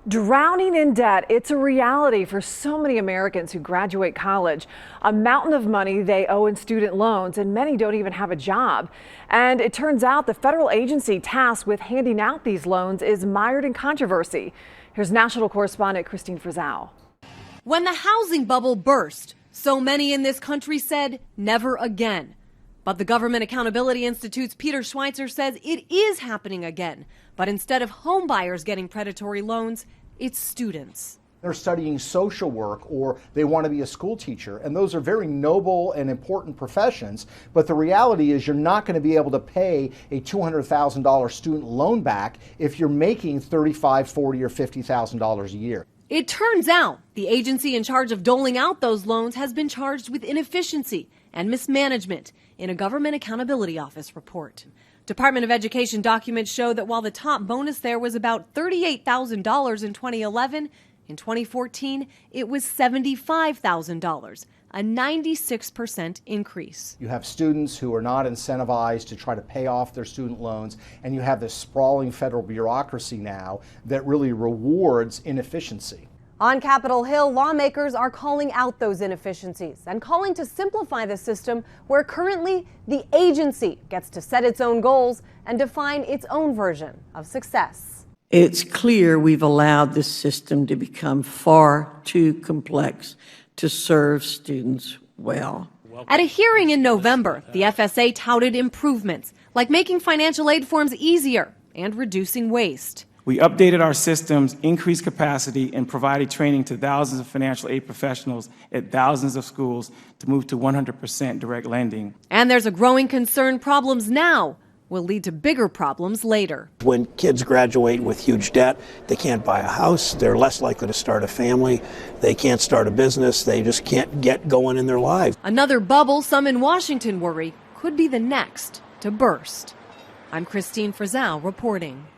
Drowning in debt, it's a reality for so many Americans who graduate college. A mountain of money they owe in student loans, and many don't even have a job. And it turns out the federal agency tasked with handing out these loans is mired in controversy. Here's national correspondent Christine Frizzell. When the housing bubble burst, so many in this country said never again. But the Government Accountability Institute's Peter Schweitzer says it is happening again. But instead of home buyers getting predatory loans, it's students. They're studying social work or they want to be a school teacher, and those are very noble and important professions. But the reality is you're not going to be able to pay a $200,000 student loan back if you're making $35,000, $40,000, or $50,000 a year. It turns out the agency in charge of doling out those loans has been charged with inefficiency and mismanagement in a Government Accountability Office report. Department of Education documents show that while the top bonus there was about $38,000 in 2011, in 2014 it was $75,000, a 96% increase. You have students who are not incentivized to try to pay off their student loans, and you have this sprawling federal bureaucracy now that really rewards inefficiency. On Capitol Hill, lawmakers are calling out those inefficiencies and calling to simplify the system where currently the agency gets to set its own goals and define its own version of success. It's clear we've allowed this system to become far too complex to serve students well. At a hearing in November, the FSA touted improvements like making financial aid forms easier and reducing waste. We updated our systems, increased capacity, and provided training to thousands of financial aid professionals at thousands of schools to move to 100% direct lending. And there's a growing concern problems now will lead to bigger problems later. When kids graduate with huge debt, they can't buy a house, they're less likely to start a family, they can't start a business, they just can't get going in their lives. Another bubble some in Washington worry could be the next to burst. I'm Christine Frizzell reporting.